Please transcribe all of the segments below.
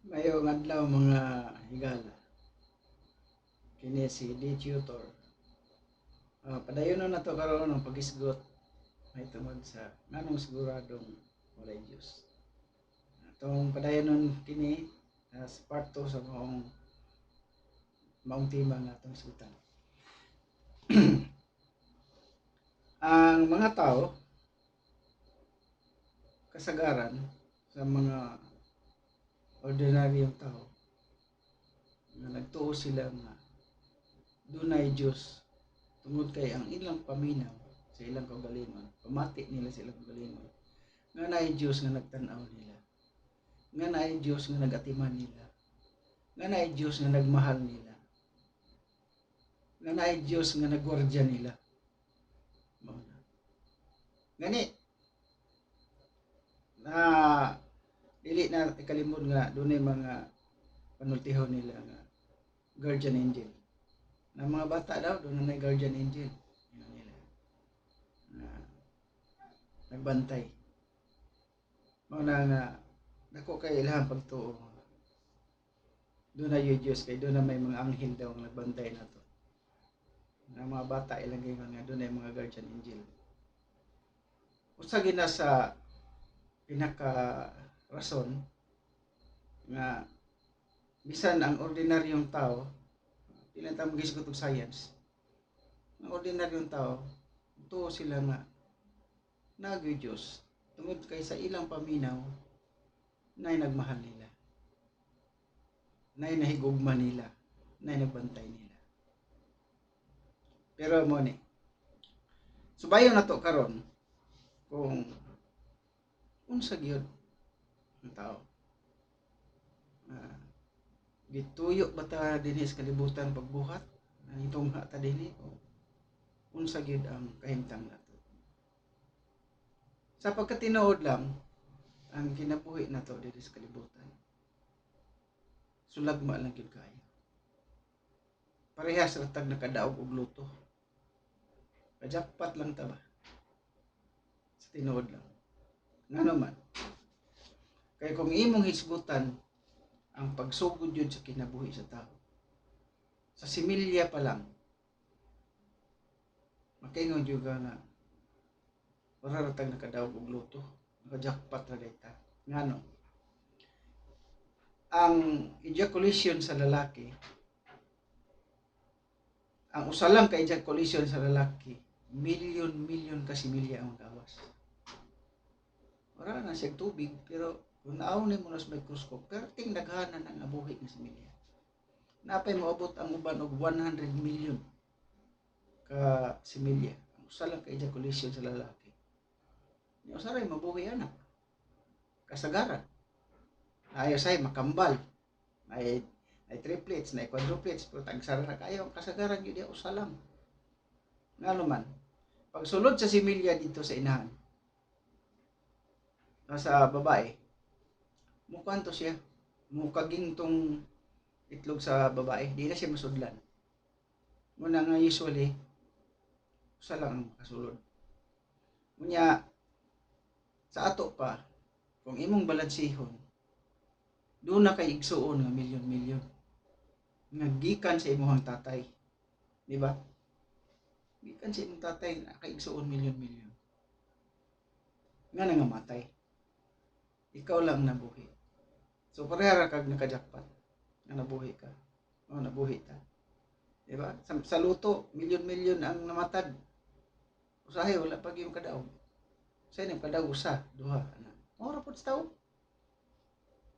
Mayong adlaw mga higala. Kini si D. Tutor. Padayonon na to karon ng pag-isgot may tungod sa nganong siguradong walay Dios. Atong padayonon kini as part 2 sa maong tema nga atong isgutan. Ang mga tao kasagaran sa mga ordinaryong tao nga nagtuo sila nga dunay Dios tungod kay ang ilang paminaw sa ilang kaugalingon, pamati nila sa ilang kaugalingon, nga naay Dios nga nagtan-aw nila, nga naay Dios nga nagatiman nila, nga naay Dios nga nagmahal nila, nga naay Dios nga nagwardya nila. Gani na dili na ikalimod nga dunay mga panultihon nila nga guardian angel. Na mga bata daw doon na guardian angel nila na nagbantay. Mao na nga dako kay ilahang pagtuo. Doon na yung Diyos kay doon na may mga anghel daw nga nagbantay na to. Na mga bata ilang gingon nga doon ay mga guardian angel. Usa gina sa pinaka rason nga bisan ang ordinaryong tao dili ta magisgot og science. Ang ordinaryong tao tuo sila nga nagay Dios tungod kay sa ilang paminaw nay nagmahal nila, nay nahigugma nila, nay nagbantay nila. Pero mo ni subayon nato karon kung unsa gyud ang tao. Gituyo ba ta dinhi sa kalibutan pagbuhat? Nanitungha ta dinhi o unsa gyud ang kahimtang nato? Sa pagkatinuod lang ang kinabuhi nato dinhi sa kalibutan. Sulagma lang gyud kayo. Parehas ra tag nakadaog og luto. Kajakpat lang ta ba? Sa tinuod lang. Ngano man? Kay kung imong hisgutan ang pagsugod yun sa kinabuhi sa tao, sa similya pa lang, makaingon yun nga pararatag nakadaog og luto, nakajakpat ra dayta. Ngano? Ang ejaculation sa lalaki, ang usa lang ka ejaculation sa lalaki, milyon ka similya ang gawas. Wala na siya tubig, pero kung naawnin mo na sa microscope, perting daghanan ang abuhi ng similya. Napay moabot ang uban og 100 million ka similya. Usa lang ka ejaculation sa lalaki. Yung usa ray mabuhi anak. Kasagaran. Ayaw say makambal. May triplets, may quadruplets, pero tagsara na kayo. Kasagaran yun yung usa lang. Nga naman, pagsulod sa similya dito sa inahan, sa babae, mukhaan to siya. Mukaging tong itlog sa babae. Di na siya masudlan. Muna nga usually, usa lang ang makasulod. Munya, sa ato pa, kung imong balansihon, doon na kay igsuon nga milyon-milyon. Nga gikan sa imong tatay. Di ba? Gikan sa imong tatay, nakaigsuon milyon-milyon. Nga nangamatay. Ikaw lang nabuhi. So parehara kag nakajakpat nga nabuhi ka. O nabuhi ta. Di ba? Sa luto, milyon-milyon ang namatad. Usahay wala pag yung kadaog. Usahay nang kadaog usa, duha, ana. Ora pud sa tawo.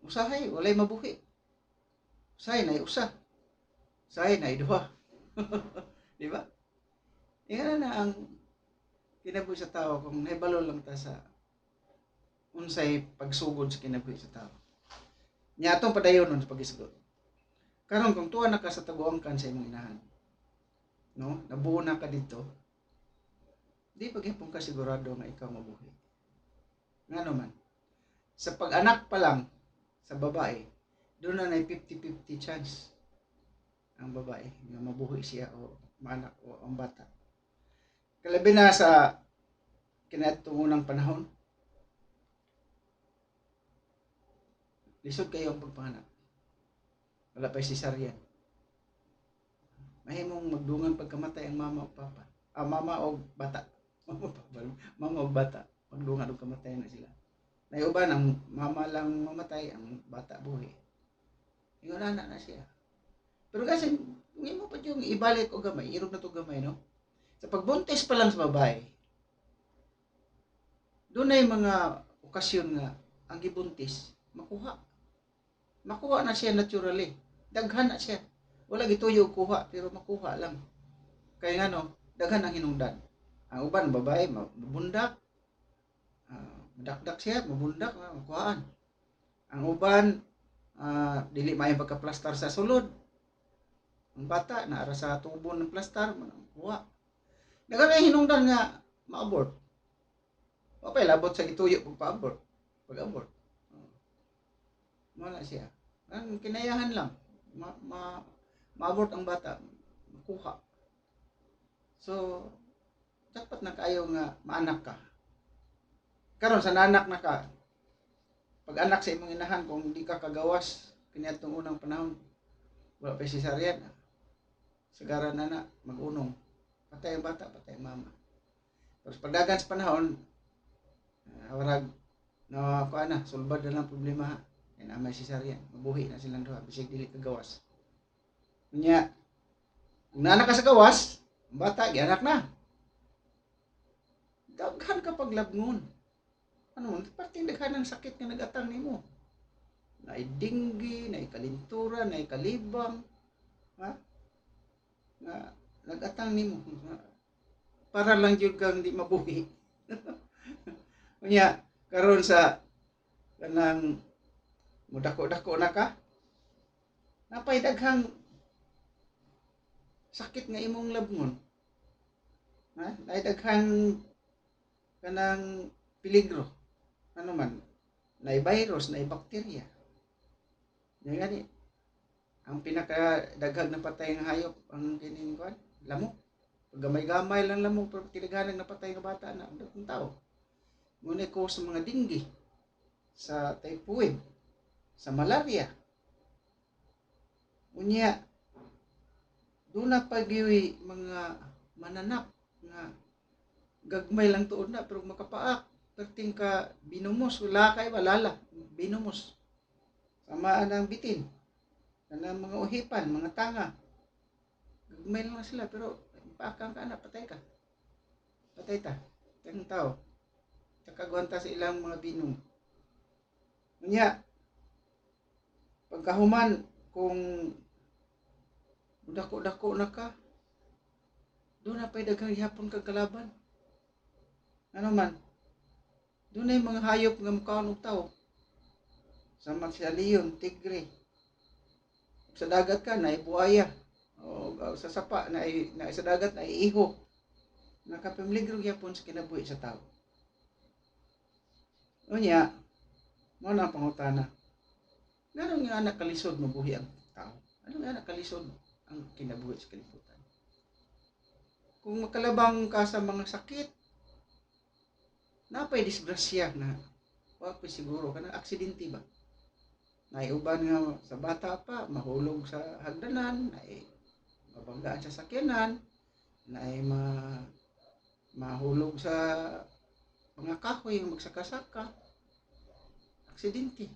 Usahay walay mabuhi. Usahay na usa. Usahay na duha. Di ba? Iyan na ang kinabuhi sa tao kung nahibalo lang ta sa unsay pagsugod sa kinabuhi sa tao. Nya atong padayonon sa pag-isgot. Karon kung tuwa na ka sa taguangkan sa imong inahan, no? Nabuo na ka dito. Di paghipon ka sigurado nga ikaw mabuhi. Ngano man? Sa pag-anak pa lang sa babae, doon na 50-50 chance ang babae nga mabuhi siya o maanak o ang bata. Kalabi na sa kinatungunang panahon, lisod kayo ang pagpanganak. Wala pa cesarean. Mahimong magdungan pagkamatay ang mama o papa. Mama o bata. Mama o bata. Magdungan o kamatay na sila. Na uban ang mama lang mamatay, ang bata buhi. Ingon na siya. Pero kasi kung imo pa yung ibalik o gamay, irog na to gamay, no? Sa pagbuntis pa lang sa babae, doon ay mga okasyon nga ang gibuntis makuha. Makuha na siya naturally. Daghan na siya. Wala gituyo kuha pero makuha lang. Kaya nga no, daghan ang hinungdan. Ang uban babae mabundak. Madakdak siya, mabundak na makuhaan. Ang uban dili may pagka-plaster sa sulod. Ang bata naara sa tubo ng plaster, makuha. Daghan ang hinungdan nga ma-abort. Okay, labot sa gituyo pagpa-abort. Pag-abort. Wala siya. Ang kinayahan lang, ma-abort ang bata, makuha. So, dapat na kayo nga maanak ka. Karon sa nanak na ka, pag anak sa imong inahan, kung hindi ka kagawas, kaniadtong unang panahon, wala pa cesarean, sagaran na mag-unong. Patay ang bata, patay ang mama. Tapos pagdagan sa panahon, warag na sulbad na lang problema ha. Yan ang may cesarean. Mabuhi na silang duha. Bisig dili kagawas. Kanya, kung naanak ka sa gawas, ang bata, gianak na. Daghan ka paglabngon. Ano, parting daghan ng sakit nga nagatang nimo. Naay dinggi, naay kalintura, naay kalibang. Ha? Na nagatang nimo. Para lang jud kang di mabuhi. Kanya, karon sa kanang mudako-dako na ka, napay daghang sakit nga imong labngon. Ha? Naay daghang kanang peligro. Ano man, naay virus, naay bakterya. Yan gani. Ang pinakadaghag na patay nga hayop ang kining kuan, lamok. Pag gamay-gamay lang lamok, pero tinaghanag na patay nga bata na ang tao. Ngunit ko sa mga dinggi, sa typhoid, sa malaria. Unya, doon na pagiwi mga mananap nga gagmay lang tuod na pero makapaak. Perting ka binumos, wala kay walala, binumos. Samaan ang bitin. Kanang mga uhipan, mga tanga. Gagmay lang sila pero paakang ka na, patay ka. Patay ta. Tayong tao. Takagwanta sa ilang mga binom. Unya, pagkahuman, kung dako-dako na ka, doon na pa'y daghang ihapon kang kalaban. Ano man, doon ay mga hayop nga mukhaon og tao. Sama sa leon, tigre. Sa dagat ka, na buaya. O sa sapa, na sa dagat, na iho. Nakapamligro gyapon sa kinabuhi sa tao. Unya, mo na pangutana. Ganun nga anak kalisod mabuhi ang tao. Ano nga anak kalisod ang kinabuhi sa kalibutan. Kung makalabang ka sa mga sakit, napay disgrasya na wapay siguro kanang aksidente ba. Naiuban nga sa bata pa, mahulog sa hagdanan, mabanggaan sa sakyanan, mahulog sa mga kahoy yung magsaka-saka. Aksidente.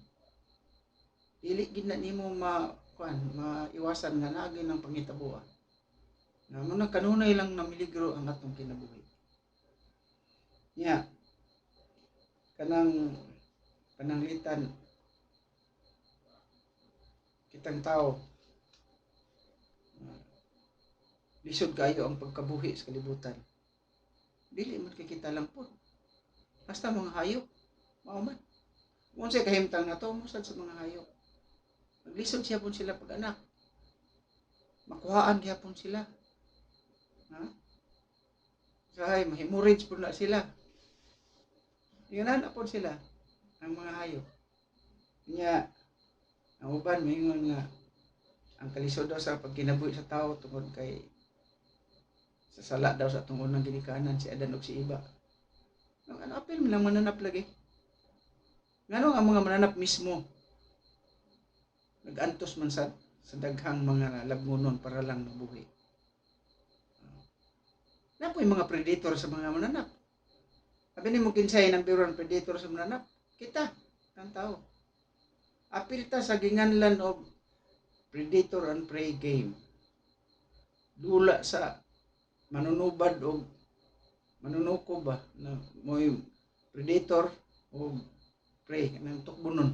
Dili gid na nimo maiwasan nga naagi ng pangitabuan. Na muna kanunay lang na miligro ang atong kinabuhi. Nya, kanang pananglitan kitang tao, lisod kayo ang pagkabuhi sa kalibutan. Dili man kita lang po. Basta mga hayop, mao man. Kung siya kahimtang na to, musad sa mga hayop. Naglisod siya pun sila pag-anak. Makuhaan siya pun sila. Ha? Sahay, mahemorrhage pun na sila. Tingnan na pun sila, ang mga hayop. Kanya, ang uban, mayingon nga, ang kalisod daw sa pagkinabuhi sa tao tungod kay sa sala daw sa tungod ng ginikanan si Adan ug si Iba. Ano apil mo lang mananap lagi. Ngano ang mga mananap mismo nag-antos man sa sa daghang mga labngonon para lang mabuhi. Na po yung mga predator sa mga mananap. Sabi ni mo kinsay ng biron predator sa mananap. Kita, ang tao. Apil ta sa ginganlan of predator and prey game. Dula sa manunubad o manunuko ba na mo'y predator o prey ng tukbunon.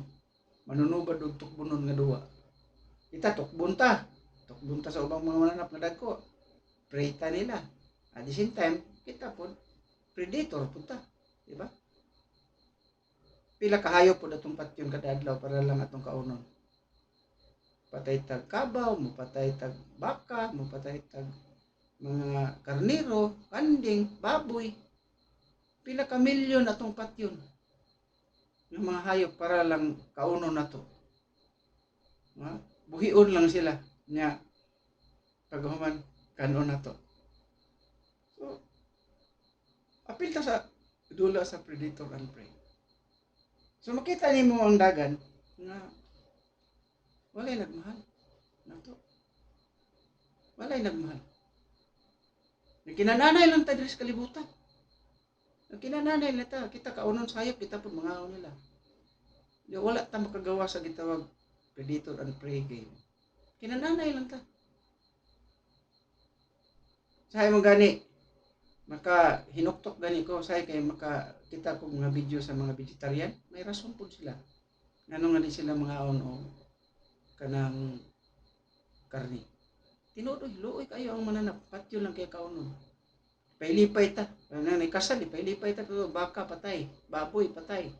Manunubad o tukbunon nga duwa. Kita tukbunta sa ubang mga mananap nga dagko. Prey ta nila. At the same time, kita po predator punta, di ba? Pila kahayo po datong patyon kada adlaw para lang atong kaunon. Patay tag kabaw, mupatay tag baka, mupatay tag mga karnero, kanding, baboy. Pila ka milyon atong patyon ng mga hayop para lang kaunon nato. Buhion lang sila nya paghuman kanon nato. So, apil ta sa dula sa predator and prey. So makita nimo ang dagan nga walay nagmahal nato. Walay nagmahal. Kinananay lang ta diri sa kalibutan. Kinananay na ta, kita kaunon sa hayop, kita pud mangaon nila. Di wala ta makagawa sa gitawag predator and prey game. Kinananay lang ta. Sahay mo gani, maka hinuktok gani ko, sahay kay maka kita ko mga video sa mga vegetarian, may rason po sila. Ngano nga di sila mangaon o kanang karni. Tinuod luoy kayo ang mananap, patyo lang kay kaunon. Pailipay ta, nanay kasal, pailipay ta pero baka patay, baboy patay.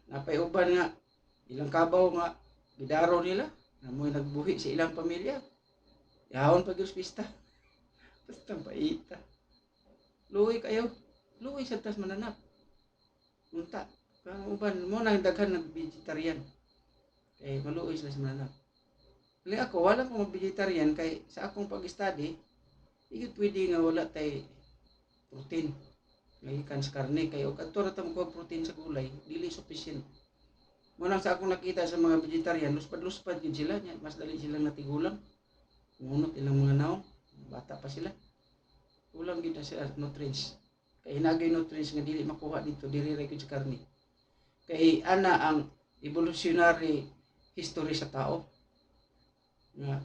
Napay uban nga ilang kabaw nga gidaro nila, namoy nagbuhi sa ilang pamilya. Yahon pag pista. Basta paita. Luoy kayo, luoy sa tas mananap. Unta, kang uban mo nang daghan ng vegetarian. Kay maluoy sila sa mananap. Kali ako, wala akong vegetarian kay sa akong pag-study, igit pwede nga wala tay protein. Ngayon sa karne, kay og ato ratang ko protein sa gulay, dili sufficient. Munang sa akong nakita sa mga vegetarian, luspad-luspad yun sila, mas dali silang natigulang. Ngunot ilang mga naong, bata pa sila. Kulang gid sa nutrients. Kay hinagay nutrients nga dili makuha dito, diri ra gyud sa karne. Kay ana ang evolutionary history sa tao. Nga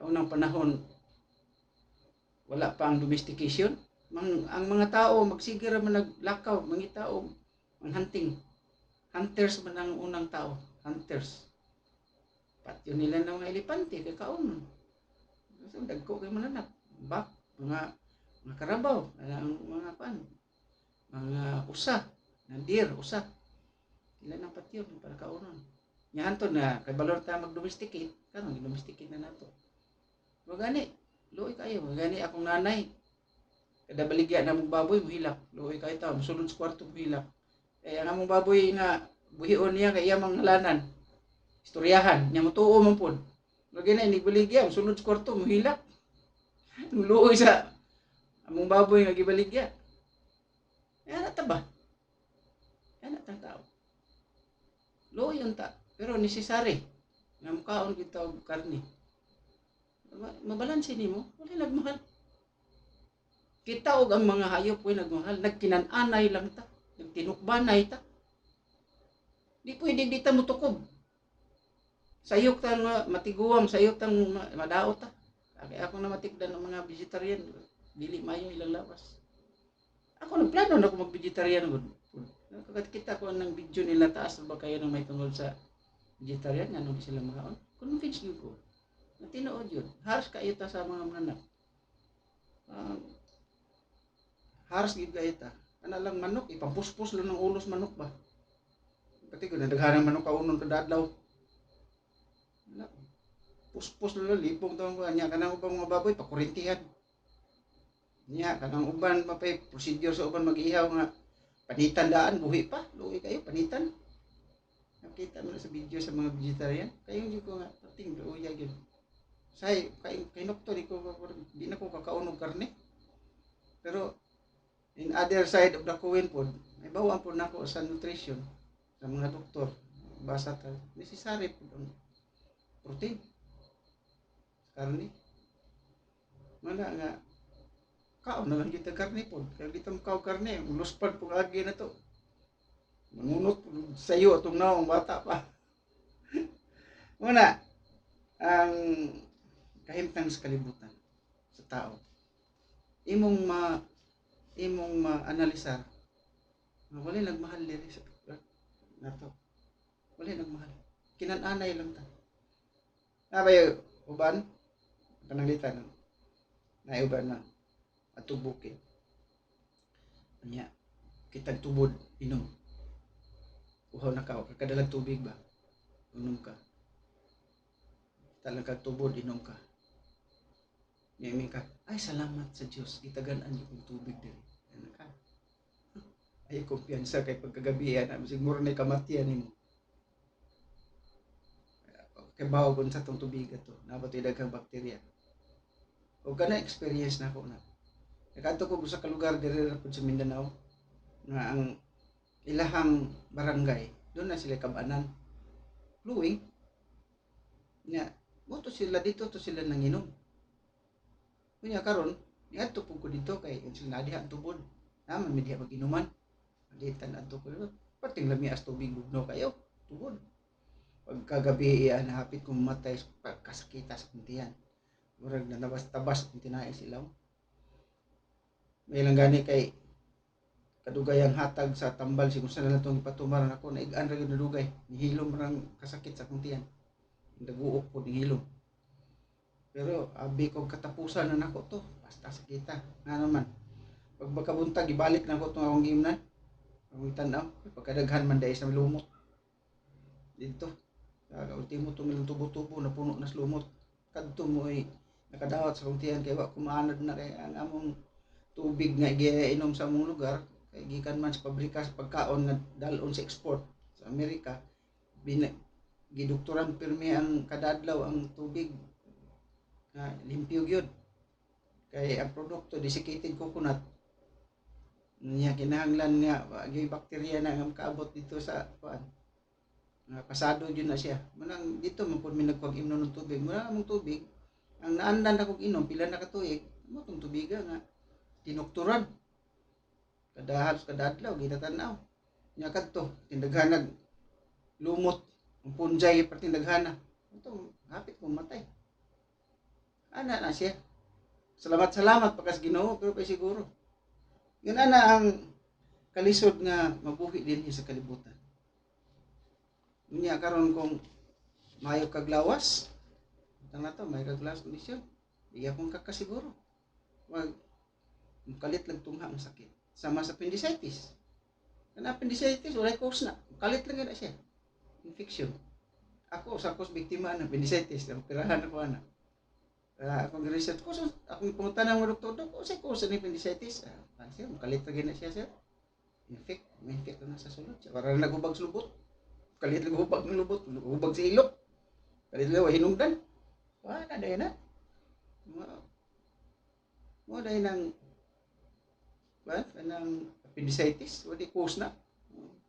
unang panahon wala pa ang domestication, ang mga tao magsigira man naglakaw, mangita og ang hunting. Hunters man ang unang tao, hunters. Patyo nila ng mga elepante kay kaon. So dagko kay mananap, bak, mga karabaw, ang mga pan, mga usa, na deer, usa. Sila ng patyo para kaunon. Nya hanton na kay balor ta mag-domesticate, karon domesticate na nato. Wa gani, luoy kayo, wa gani akong nanay. Kada baligya na mong baboy muhilak, luoy kayo ta, musulod sa kwarto muhilak. Kaya ang among baboy nga buhion niya kay iya manghalanan. Istoryahan, nya motuo man pod. Wa gani ni baligya, musulod sa kwarto muhilak. Luoy sa among baboy nga gibaligya. Ana ta ba? Ana ta tao. Luoy unta. Pero necessary nga mukaon kita og karne. Mabalanse nimo, wala nagmahal. Kita og ang mga hayop way nagmahal, nagkinan-anay lang ta, nagtinukbanay ta. Di pwede di ta mutukob. Sayok ta nga matiguam, sayok tang madaot ta. Kaya ako na matikdan ng mga vegetarian, dili mayo ilang lawas. Ako nagplano na ako mag-vegetarian gud. Nakakita ko ng video nila taas ba kayo nang may tungkol sa vegetarian nga nung sila makaon. Convince yun ko. Natinood yun. Haras kayo ta sa mga anak. Haras gid kayo ta. Ana lang manok, ipampuspos lang ng ulos manok ba. Pati ko nadaghanang manok kaunon kada adlaw. Puspos lang lipong taon ko nya kanang ubang mga baboy pakurintihan. Nya kanang uban mapay procedure sa uban mag-ihaw nga panitan daan buhi pa, luoy kayo panitan. Nakita mo na sa video sa mga vegetarian, kayo di ko nga pating luoy gyud. Say kay nokto di ko di na ko kakaunog karne. Pero in other side of the coin pod, may bawang po nako sa nutrition sa mga doktor. Basa ta necessary po protein karne. Mana nga kaon na lang kita karne po. Kaya kita makaw karne, luspad po agi na to. Manunot sayo atong naong bata pa. Muna, ang kahimtang sa kalibutan sa tao. Imong ma-analisar. Wala nagmahal diri sa nato. Wala nagmahal. Kinananay lang ta. Nabay uban pananglitan na uban na atong bukid. Anya kitag tubod inom. Uhaw na ka, kadalag tubig ba? Inom ka. Talang kag tubod inom ka. Nimi ka, ay salamat sa Dios, itagan-an niyo kong tubig diri. Ano ka? Ay kumpiyansa kay pagkagabi na siguro na kamatian nimo. Kay bawgon sa tong tubig ato, nabatoy daghang bakterya. O kana experience na ko na. Nakaadto ko sa kalugar diri ra pud sa Mindanao nga ang ilahang barangay, doon na sila kabanan. Flowing. Nya, moto sila dito to sila nanginom. Kunya karon, niadto pud ko dito kay sila nadiha ang tubod. Naman mi diha mag-inuman. Aditan adto ko. Pating lami as tubig bugno kayo, tubod. Pagkagabi nahapit ko mamatay kasakita sa kuntian. Murag na tabas-tabas ang tinae silaw. May lang gani kay kadugay ang hatag sa tambal siguro sa natong ipatumaran ako naigaan ra gyud dugay nihilom rang kasakit sa kuntian. Naguok po nihilom. Pero abi ko katapusan na nako to basta sakita. Nga naman pag magkabuntag ibalik na ko tong akong gimnan. Ang tan-aw pagkadaghan man dai sa lumot. Dito sa ultimo to milang tubo-tubo na puno na lumot. Kadto mo ay nakadawat sa kuntian kay wa kumaanad na kay ang among tubig nga giinom sa among lugar kay gikan man sa pabrika sa pagkaon nga dalon sa export sa Amerika. Gidoktoran pirmi ang kada adlaw ang tubig nga limpyo gyud kay ang produkto desiccated coconut niya kinahanglan nga gyud bakterya na nga makaabot dito sa kuan nga pasado gyud na siya manang dito man pud mi nagpag-inom ng tubig muna among tubig ang naandan akong inom pila na ka tuig mo tong tubiga nga dinoktoran kada adlaw ginatanaw nya kadto tindaghanag lumot ang punjay pertindaghana ito hapit kong matay ana na siya salamat pakas Ginoo pero pa siguro yun ana ang kalisod nga mabuhi din sa kalibutan unya karon kung mayo kag lawas tang nato may kag lawas kondisyon di akong kakasiguro wag kalit lang tungha ang sakit sama sa appendicitis kana appendicitis walay cause na kalit lang na siya infection. Ako sa akong biktima ng appendicitis, operahan ako ana. Akong research ko, akong pumunta ng doktor ko, sa cause ng appendicitis. Cancer, makalit lagi na siya, sir. Infect na sa sulod. Para nagubag sa lubot. Kalit lang hubag ng lubot, hubag sa ilok. Kalit lang hinungdan. Wala dahil na. Mo dahil ng appendicitis, wala cause na.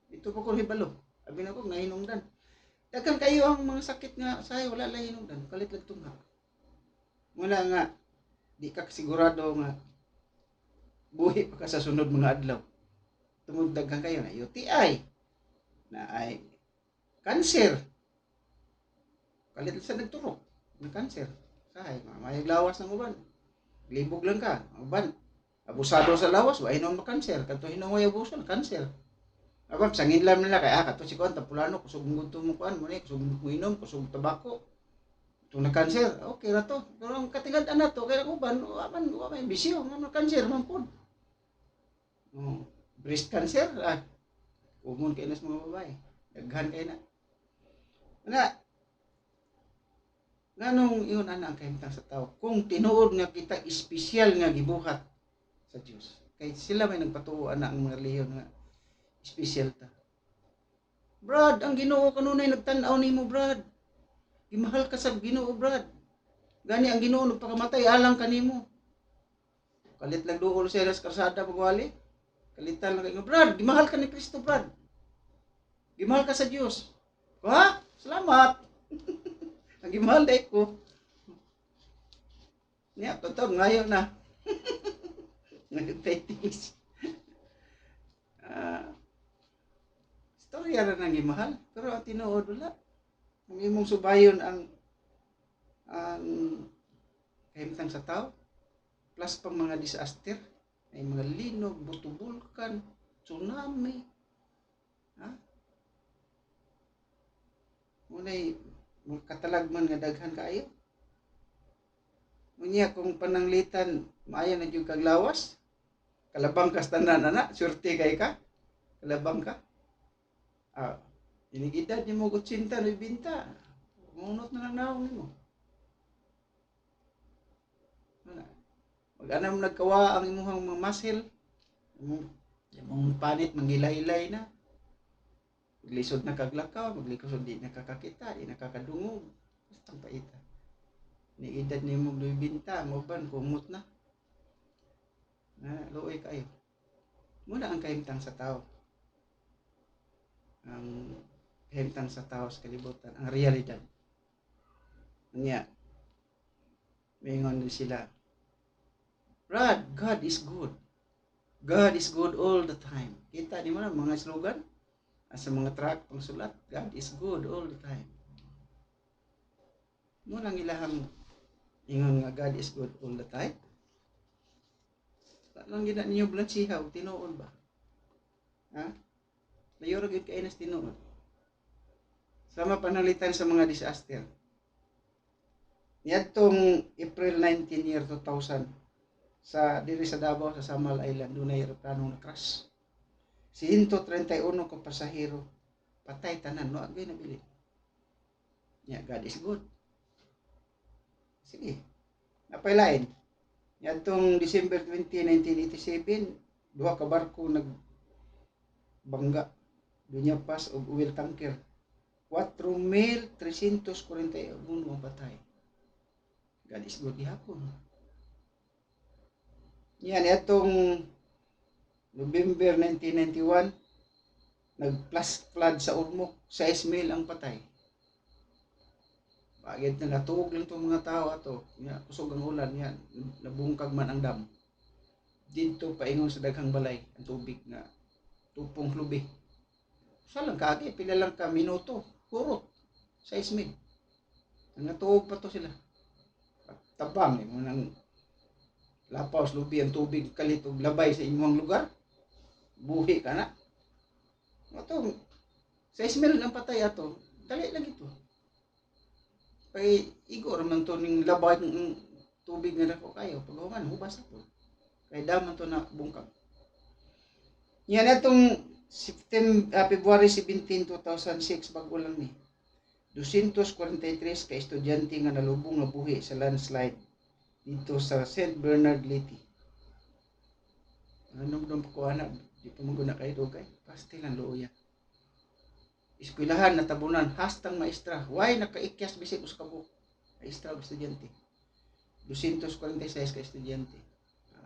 Ito pa ko hibalo. Abi na ko nahinungdan. Dagan kayo ang mga sakit nga sayo wala lang hinungdan, kalit lang tungha. Muna nga di ka sigurado nga buhi pa ka sa sunod mga adlaw. Tungod daghan kayo na UTI, na ay cancer. Kalit sa nagturok ng cancer. Sahay, may lawas ng uban. Libog lang ka, uban. Abusado sa lawas, wa hinon mo cancer. Kanto hinon mo abuso ng cancer. Abang sangin lang nila kaya kato si kuan tapulano kusog gusto mo kuan mo ni kusog mo inom kusog tabako. Tung na cancer, okay ra to. Pero ang katingad ana to kaya ko ban wa may bisyo nga cancer man pud. Breast cancer umon kay nas mga babae. Daghan kay na. Ana nganong iyon ana ang kahimtang sa tao kung tinuod nga kita espesyal nga gibuhat sa Dios. Kay sila may nagpatuo ana ang mga relihiyon nga special ta. Brad, ang Ginoo kanunay nagtan-aw nimo, Brad. Gimahal ka sa Ginoo, Brad. Gani ang Ginoo nagpakamatay alang kanimo. Kalit lang duol sa karsada pagwali. Kalitan lang kay Brad, gimahal ka ni Kristo, Brad. Gimahal ka sa Dios. Ha? Salamat. Ang Gimahal day ko. Niya, totoo, ngayon na. Ngayon things. Ah, Storya ra nang gimahal. Pero ang tinuod wala. Ang imong subayon ang kahimtang sa tao. Plus pang mga disaster. Ay mga linog, butubulkan, tsunami. Ha? Muna'y katalagman nga daghan kaayo. Unya kung pananglitan maayo na jud kag lawas, kalabang ka tanan ana, surti kay ka. Kalabang ka. Inigidad ni mo 80 na binta. Munot na lang naong nimo. Mag-anam nagkawa ang imuhang mga muscle. Imong panit mangilay-ilay na. Maglisod na kaglakaw, maglikosod di nakakakita, di nakakadungog. Basta paita. Ni edad ni mo binta, mo ban kumot na. Luoy kayo. Muna ang kahimtang sa tao. Ang kahimtang sa tao sa kalibutan, ang realidad. Niya, mingon din sila, Brad, God is good. God is good all the time. Kita di mana mga slogan sa mga track pangsulat, God is good all the time. Muna ang ilahang ingon nga God is good all the time. Lang gina ninyo blansihaw, tinuod ba? Ha? Layo ra gyud kay nas tinuod. Sama panalitan sa mga disaster. Niadtong April 19 year 2000 sa diri sa Davao sa Samal Island dunay eroplano na crash. 131 ka pasahero patay tanan, no agay nabili. Ya, God is good. Sige. Napay lain. Niadtong December 20, 1987, duha ka barko nagbangga. Dunya pas og oil tanker. 4,341 ang patay. God is good gihapon. Yan, itong November 1991, nag-flash flood sa Ormoc, 6,000 ang patay. Bagit na natuog lang itong mga tao ato, kusog ang ulan, yan, nabungkag man ang dam. Dito paingon sa daghang balay, ang tubig na tupong lubi. Sa lang kaagi, pila lang ka minuto, kurot, 6,000. Ang natuog pa to sila. Tabang, mo nang lapaw lubi ang tubig kalit og labay sa imong lugar, buhi ka na. Ato, 6,000 ang patay ato, dali lang ito. Kay igor man to ning labay ng tubig nga dako kayo, paghuman hubas ato. Kay daman to na bungkag. Yan atong February 17, 2006 bago lang ni. 243 ka estudyante nga nalubong nga buhi sa landslide dito sa St. Bernard, Leyte. Anong ko anak, di pa maguna kayo dugay. Pastil ang looya. Eskwelahan natabunan, hastang maestra. Why nakaikyas bisik us kabo? Maestra o estudyante. 246 ka estudyante.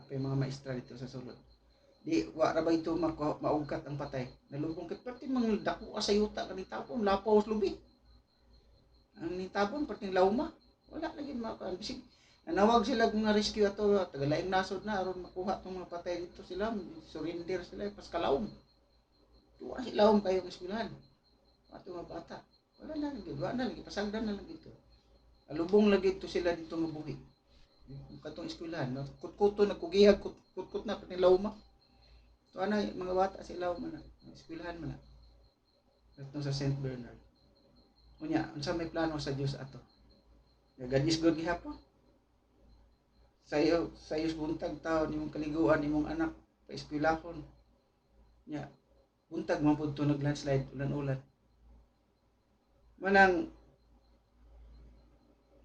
Apay mga maestra dito sa sulod. Di wa ra ba ito maugkat ang patay. Nalubong kay perti mga dako sa yuta kaning tapon lapaw sa lubi. Ang nitapon perti lauma. Wala lagi makan bisik. Nanawag sila mga rescue ato, tagalaing nasod na aron makuha tong mga patay dito sila, surrender sila pas kalawom. Tuwa silawom kayo ng eskwelahan. Ato mga bata. Wala na lagi, pasagdan na lang dito. Alubong lagi ito sila dito nga buhi. Katong eskwelahan, kutkuto nagkugihag, kutkut na pati lawom. So ana mga bata sila man na, eskwelahan man na. Dito sa St. Bernard. Unya, unsa may plano sa Dios ato? God is good gihapon. Sayo buntag tao nimong kaliguan nimong anak pa eskwelahon. Nya, buntag man pud to nag-landslide ulan-ulan. Manang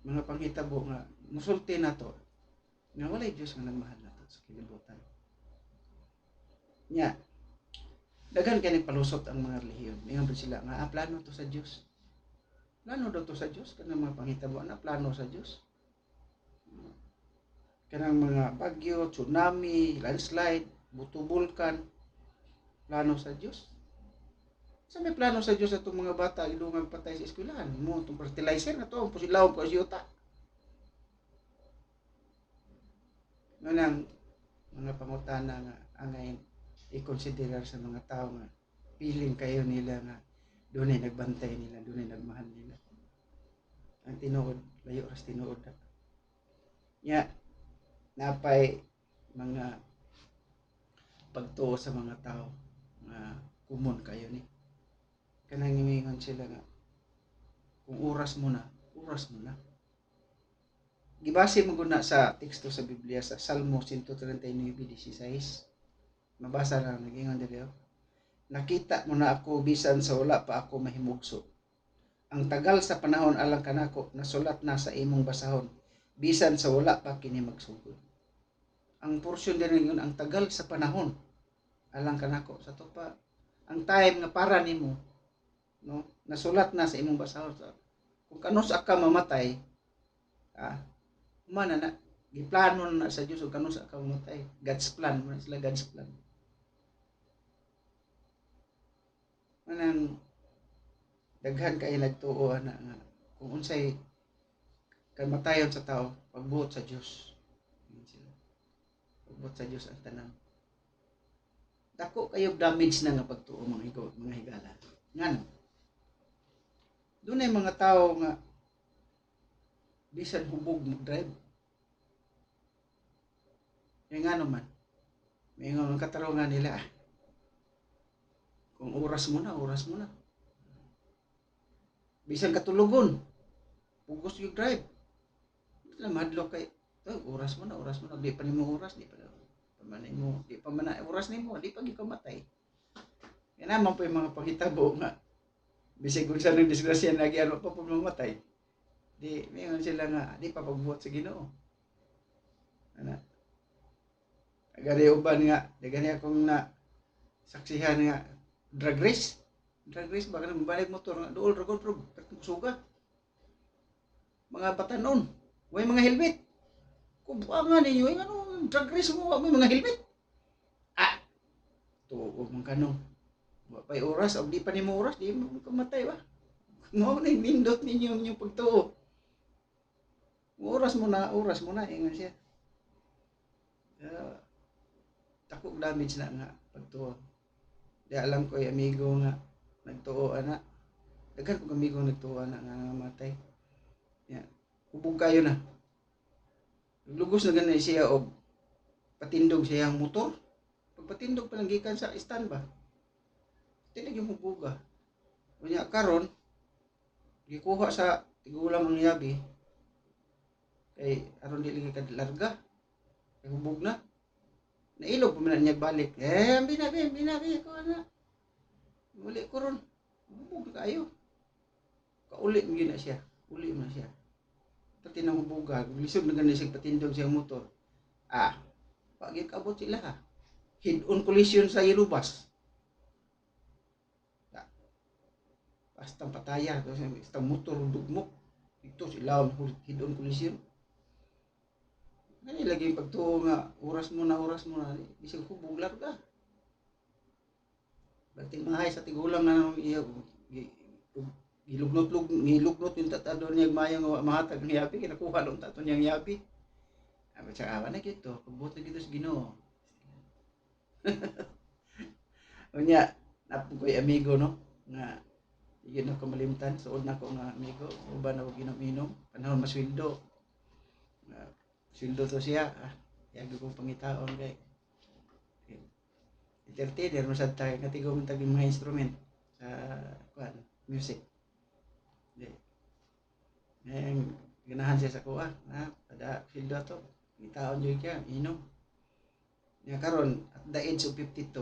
mga panghitabo nga musulti nato nga walay Dios nga nagmahal nato sa kalibutan. Nya, daghan kay palusot ang mga relihiyon. Mingon sila nga plano to sa Dios. Plano daw to sa Dios kanang mga panghitabo na plano sa Dios. Kanang mga bagyo, tsunami, landslide, butubulkan, plano sa Dios. Sa may plano sa Dios atong mga bata idungag patay sa eskwelahan mo tong fertilizer na to ang pusilawon ko asyuta. Nganang mga pangutana nga angay i-consider sa mga tao nga piling kayo nila nga dunay nagbantay nila, dunay nagmahal nila. Ang tinuod, layo ras tinuod. Ya, napay mga pagtuo sa mga tao nga kumon kayo ni. Kanang nimingon sila nga kung oras mo na, oras mo na. Gibase mo guna sa teksto sa Biblia sa Salmo 139:16. Mabasa lang nagingon diri. Nakita mo na ako bisan sa wala pa ako mahimugso. Ang tagal sa panahon alang kanako nasulat na sa imong basahon bisan sa wala pa kini magsugod. Ang porsyon din yun ang tagal sa panahon alang kanako sa to pa ang time nga para nimo no nasulat na sa imong basahon. Kung kanus ka mamatay mana na giplano na sa Dios kung kanus ka mamatay. God's plan mo sila, God's plan. Manang daghan kay nagtuo na nga kung unsay kamatayon sa tao pagbuot sa Dios. Pagbuot sa Dios ang tanan. Dako kayo damage na nga pagtuo mga higala. Ngano? Dunay mga tao nga bisan hubog mag-drive. Yung ngano man. May nga katarungan nila. Kung oras mo na, oras mo na. Bisan katulugon, pugos yung drive. Wala madlok kay, oras mo na, di pa nimo oras, di pa man na oras nimo, di pa gikamatay. Yan naman po yung mga panghitabo nga. Bisig kung saan ng disgrasya lagi ano pa po mamatay. Di, mayon sila nga, di pa pagbuhat sa Ginoo. Ano? Agari uban nga, gani akong na saksihan nga drag race baka nang balik motor nga dool ra gud suga. Mga batanon, way mga helmet. Kung nga ninyo, ano drag race mo may mga helmet. Tuog man kanong. Wa pay oras, og di pa nimo oras, di mo kamatay ba? Mao na nindot ninyo inyong pagtuo. Oras mo na ingon siya. Takog damage na nga pagtuo. Di alam ko yung amigo nga nagtuo ana. Daghan ko amigo nagtuo ana nga namatay. Ya, hubog kayo na. Lugos na ganay siya og patindog siya ang motor. Pagpatindog pa lang gikan sa stand ba. Tinig yung hubuga. Unya karon gikuha sa tigulang ang yabi. Kay aron dili ka larga. Kay hubog na. Nailog pa man niya balik. Binabi ko na. Uli ko ron. Hubog kayo. Kauli mo na siya. Uli mo na siya. Pati nang hubuga. Lisod na ganun siya patindog siyang motor. Pag ikabot sila ha. Head-on collision sa ilubas. Basta pataya. Basta motor dugmok. Ito sila head-on collision. Ano lagi pagtuo nga oras mo na bisig hubog larga. Bating mahay sa tigulang na gilugnot yung tatado niya mayang mahatag ng yabi kinakuha lang tato niyang yabi. Abi sa awan na gito, pagbuti gito sa Ginoo. Unya napong ko'y amigo no nga yun ako malimtan suod na ko nga amigo uban ako ginom-inom panahon masweldo. Sweldo to siya, yagi kong pangitaon kay entertainer mo sad tayo katigom tag mga instrument sa music. Ganahan siya sa kuha, pada sweldo to, pangitaon jud siya, inom. Nya karon at the age of 52,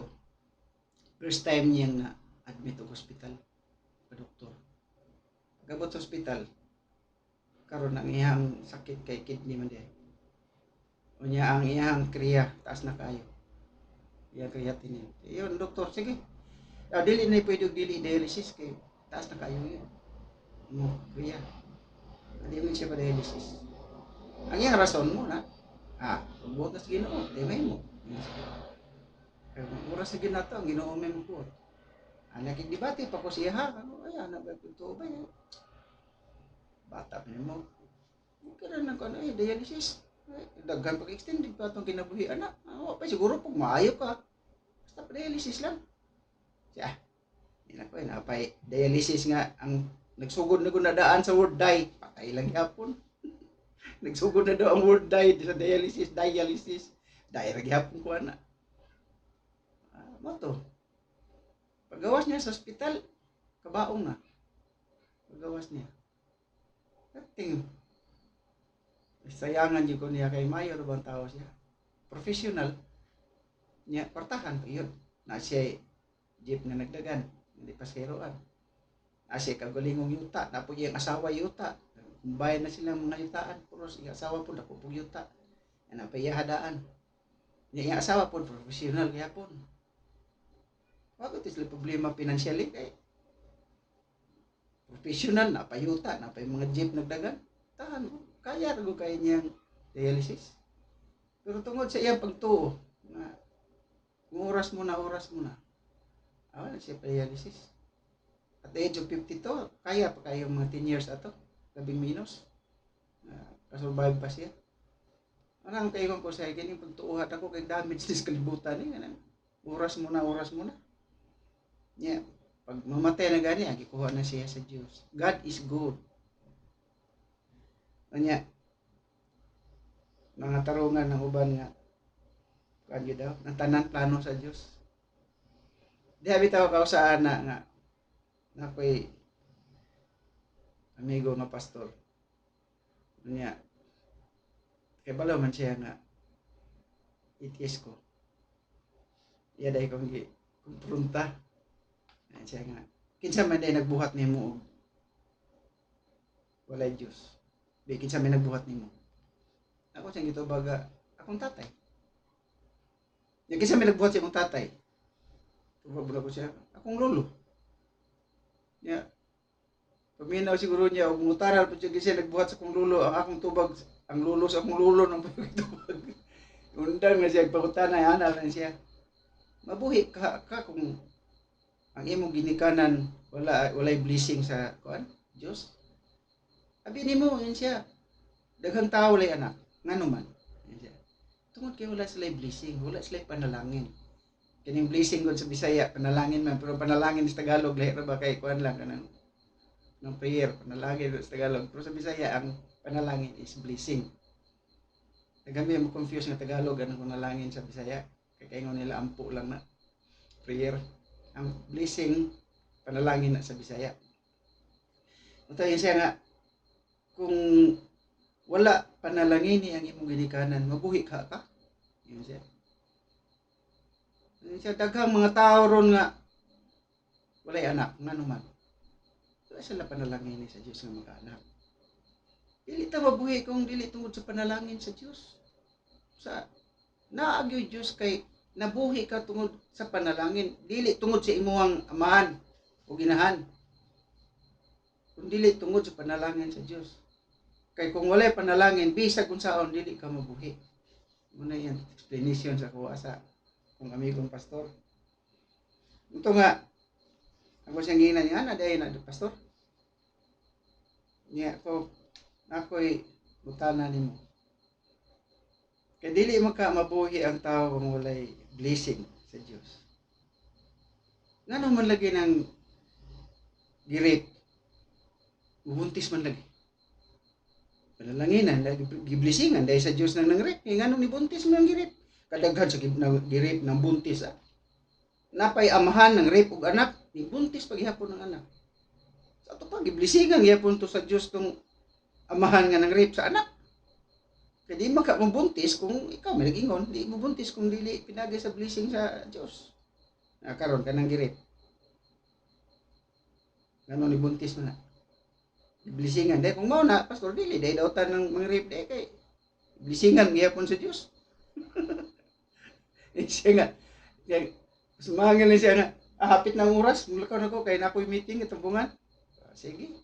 first time niya na admit og hospital sa doktor. Pagabot sa hospital, karon ang iyang sakit kay kidney man diay. Unya ang iyang kriya taas na kayo. Iyang creatinine. Iyon doktor sige. Dili na pwede dili dialysis kay taas na kayo yun. Mo kriya. Dili mo siya pa dialysis. Ang iyang rason mo na buot na sa Ginoo, dimay mo. Kaya oras sa ginato ang Ginoo may mo buot. Anak debate pa ko siya ha. Ano ay anak ba ito ba yan? Bata pa mo. Kaya na ko ano dialysis. Daghan pag extended pa itong kinabuhi anak. Pa siguro pag maayo ka. Basta pa dialysis lang. Siya. Hindi na ko napay dialysis nga ang nagsugod na ko na daan sa word die. Patay lang yapon. Nagsugod na daw ang word die sa dialysis. Dahil ragyapon ko anak. Mo to. Paggawas niya sa ospital, kabaong na. Paggawas niya. Kating. Sayangan yun ko niya kay mayor bang tao siya. Professional. Niya, partahan pa yun. Na siya jeep na nagdagan. Hindi paseroan. Na siya kagulingong yuta. Tapos yung asawa yuta. Kumbayan na silang mga yutaan. Pero yung asawa po nakupog yuta. Yan ang payahadaan. Yung asawa po professional kaya po. Bakit sila problema financially kay professional na payuta na pay mga jeep nagdagan tahan kaya rago kay niyang dialysis pero tungod sa iyang pagtuo na oras mo na awala siya dialysis at the age of 52 kaya pa kayo mga 10 years ato labing minus kasurvive pa siya anang kayo ko sa kining pagtuuhat ako kay damage sa kalibutan ni kanang oras mo na yeah. Pag mamatay na gani, gikuha na siya sa Diyos. God is good. Kanya, mga tarungan ng uban nga, kanyo daw, ng tanan plano sa Diyos. Di habitaw ka sa ana nga, na ako'y amigo nga pastor. Kanya, kay balaw man siya nga, itis ko. Iya dahi kong kumpronta. Ayan siya nga. Kinsa man day nagbuhat nimo og walay Dios. Di kinsa man nagbuhat nimo. Ako siyang gito baga akong tatay. Yung kinsa man nagbuhat sa akong tatay. Tubag ko siya. Akong lolo. Ya. Paminaw siguro niya og mutaral pud siya nagbuhat sa akong lolo ang akong tubag ang lolo sa akong lolo nang tubag. Undang na siya pagutana ana na siya. Mabuhi ka kung ang imong ginikanan walay blessing sa kuan Dios. Abi nimo yun siya. Daghang tao lay anak ngano man. Yun siya. Tungod kay wala sila blessing, wala sila panalangin. Kining blessing gud sa Bisaya panalangin man pero panalangin sa Tagalog lahi ra ba kay kuan lang kanang ng prayer panalangin sa Tagalog pero sa Bisaya ang panalangin is blessing. Nagami mo confuse nga Tagalog anong panalangin sa Bisaya kay kaingon nila ampo lang na prayer. Ang blessing panalangin na sa Bisaya. Utayin siya nga kung wala panalangin ni ang imong ginikanan mabuhi ka. Yun siya. Yun siya daghang mga tao ron nga walay anak ngano man. Wala sila panalangin ni sa Dios nga magkaanak. Dili ta mabuhi kung dili tungod sa panalangin sa Dios. Sa naagyo Dios kay nabuhi ka tungod sa panalangin dili tungod sa imuhang amahan o ginahan kung dili tungod sa panalangin sa Dios kay kung walay panalangin bisag kung saon dili ka mabuhi muna yan explanation sa kuha sa kung amigong pastor ito nga ako siyang ginan niya na dahil na pastor niya ako'y butana nimo kaya dili maka mabuhi ang tao kung walay blessing sa Diyos. Nga naman lagi ng girip, mubuntis man lagi. Panalanginan, giblessingan dahil sa Diyos nang nangrip. Nga nung nibuntis mo ang girip. Kadaghan sa girip ng buntis. Napay amahan ng rape og anak, nibuntis paghihapon ng anak. Sa ito pa, giblessingan gihapon to sa Diyos tong amahan nga ng rape sa anak. Kaya di maka mabuntis kung ikaw may nag-ingon, di mabuntis kung dili pinagay sa blessing sa Diyos. Karon ka nang girip. Ganon ni buntis mo na. Blessingan. Dahil kung mau na, pastor, dili, dahil dautan ng mga rape, dahil kay blessingan gihapon sa Diyos. Siya nga, sumangil siya nga, hapit ng oras, mulakaw na ko, kaya na ako'y meeting, itambungan. Sige.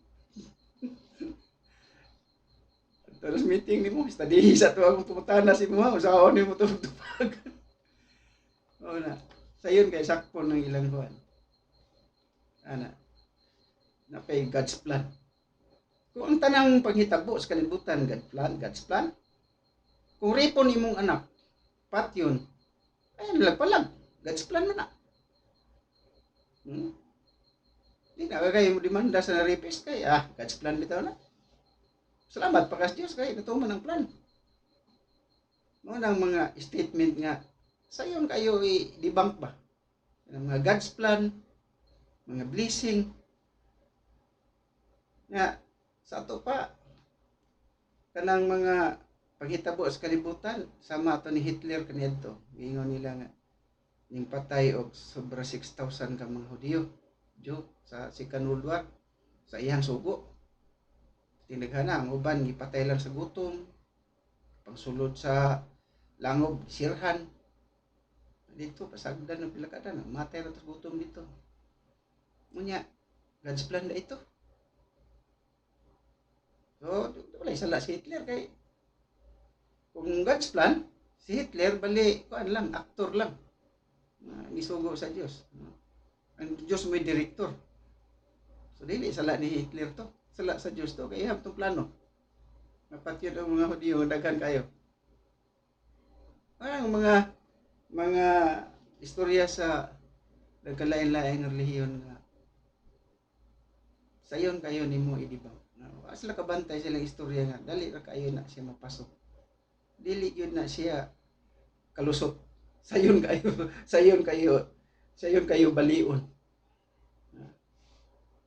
Terus meeting ni mo, study sa to akong pumutana si mo, usahaon ni mo tupag. Oo na. Sayon kay sakpo ng ilang kuan. ana napay God's plan. Kung ang tanang panghitabo sa kalibutan God's plan. Kung ripon imong anak, pat yun, ay nalagpalag. God's plan man na. Di na kayo demanda sa rapist kay God's plan bitaw na. Salamat pakas Dios kay natuman ang plan. Mo nang mga statement nga sayon kayo i-debunk ba? Mga God's plan, mga blessing nga sa ato pa kanang mga paghitabo sa kalibutan sama to ni Hitler kaniadto. Gingon nila nga ning patay og sobra 6,000 ka mga Hudiyo sa Second World War sa iyang sugo. Tindaghana ang uban gipatay lang sa gutom, pangsulod sa langob sirhan. Dito pasagdan ng pila kada na matay ra sa gutom dito. Unya God's plan na ito. So wala sala si Hitler kay kung God's plan si Hitler bali kuan lang aktor lang. Isugo sa Dios. Ang Diyos may direktor. So dili sala ni Hitler to. Sala sa Diyos to kay ihap tong plano. Dapat yun ang mga Hudiyo daghan kayo. Ang mga istorya sa nagkalain-lain ng relihiyon nga sayon kayo nimo idibaw. Sila kabantay silang istorya nga dali ra kayo na siya mapasok. Dili yun na siya kalusot. Sayon kayo balion.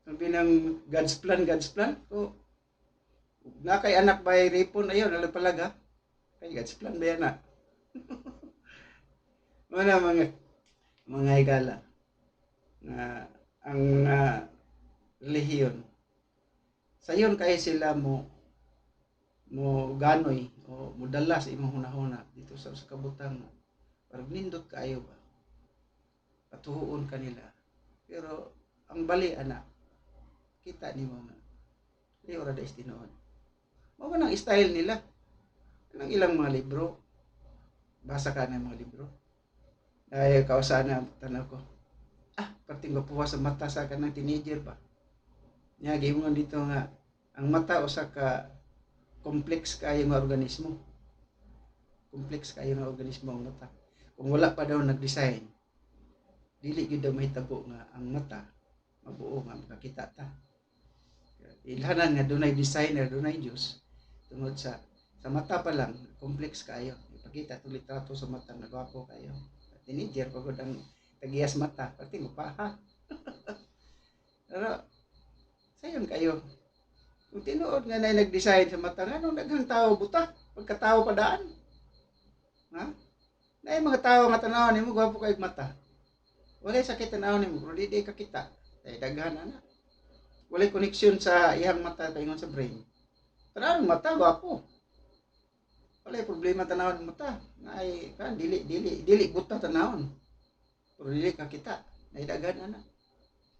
Sabi ng God's plan. So, na kay anak ba ripon ayon nalagpalaga. Kay God's plan ba yan na? Wala mga higala na ang relihiyon. Sayon kayo sila mo ganoy o mudala sa imong hunahuna dito sa kabutang. Parang nindot kayo ba? Patuhuon kanila. Pero ang bali anak kita ni mo na di ora da istinoon. Mao man ang style nila. Nang ilang mga libro. Basa ka ng mga libro. Ay kausa na tanaw ko. Perting mapuwas sa mata sa kanang teenager ba. Nya giingon dito nga ang mata usa ka complex kayo nga organismo. Complex kayo nga organismo ang mata. Kung wala pa daw nag-design, dili gyud daw mahitabo nga ang mata mabuo nga makakita ta. Ilhanan nga dunay designer, dunay Dios tungod sa mata pa lang complex kayo. Ipakita to litrato sa mata nga gwapo kayo. Teenager pagod ang tagiyas mata, pati mo pa ha. Pero sayon kayo. Kung tinuod nga na nag-design sa mata, anong daghang tao buta? Pagkatao padaan. Ha? Na mga tao nga tanaw nimo gwapo kay mata. Walay sakit tanaw nimo, pero di kakita. Ay daghan na. Walay connection sa iyang mata paingon sa brain. Tanaw mata gwapo. Walay problema tanaw ng mata. Ay kan dili buta tanawon. Pero dili kakita. Ay daghan na.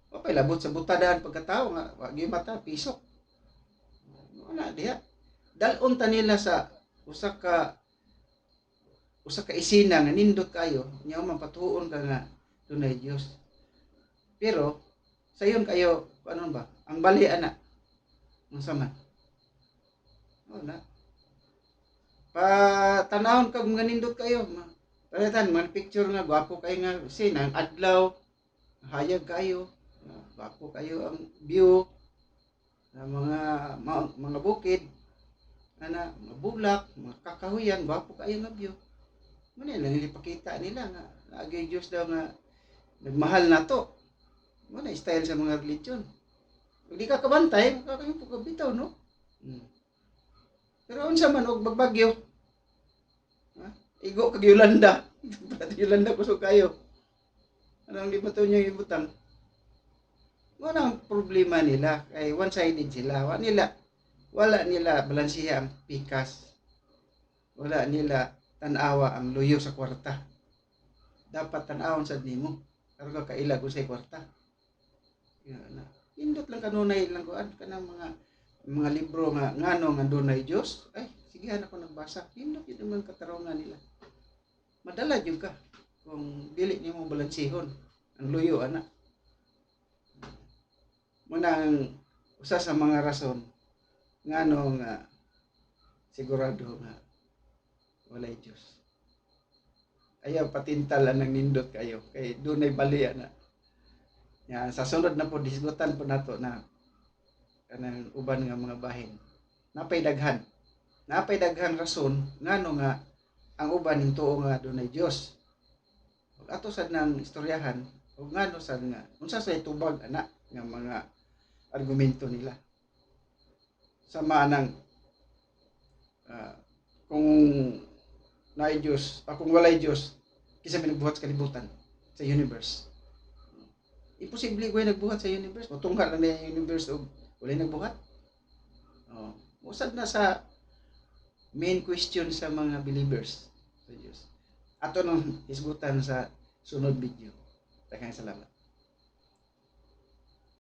O pay labot sa butadaan pagkatao nga wa gyud mata pisok. Wala diha. Dalon ta nila sa usa ka isina nga nindot kayo, nya man patuon ka nga dunay Dios. Pero sayon kayo ano ba? Ang bali ana. Unsa man? Wala. Tanawon kag mga nindot kayo. Palitan man picture nga gwapo kayo nga sinang adlaw, hayag kayo, gwapo kayo ang view ng mga bukid, mga bulak, mga kakahuyan, gwapo kayo nga view. Muna lang ipakita nila nga lagi Diyos daw nga nagmahal na to. Muna style sa mga religion. Kung di ka kabantay, makakayo po kabitaw, no? Pero unsa man og bagbagyo. Igo kag Yolanda. Yolanda kusog kayo. Anong di ba to niyo ibutang? Wala ang problema nila kay one-sided sila. Wala nila balansiya ang pikas. Wala nila tanawa ang luyo sa kwarta. Dapat tanawon sad nimo. Pero kailag ko sa kwarta. Indot lang kanunay lang ko kanang mga libro nga ngano nga dunay Dios. Ay sige ako nagbasa. Indot yun naman katarungan nila. Madala juga kung dili nimo balansihon ang luyo ana. Munang usa sa mga rason ngano nga sigurado nga walay Dios. Ayaw patintal ang nindot kayo kay dunay balian na. Ya, sa sunod na po disgutan po nato na kanang uban nga mga bahin. Napay daghan. Napay daghan rason ngano nga ang uban hintuo nga dunay Dios. Ug ato sad nang istoryahan ug ngano sad nga unsa say tubag ana nga mga argumento nila. Sama nang kung naay Dios, kung walay Dios, kisa may nagbuhat sa kalibutan sa universe. Imposible ko nagbuhat sa universe. Matunggal lang na yung universe o walay nagbuhat. Oh, usad na sa main question sa mga believers sa Diyos. Ato nang isgutan sa sunod video. Daghang salamat.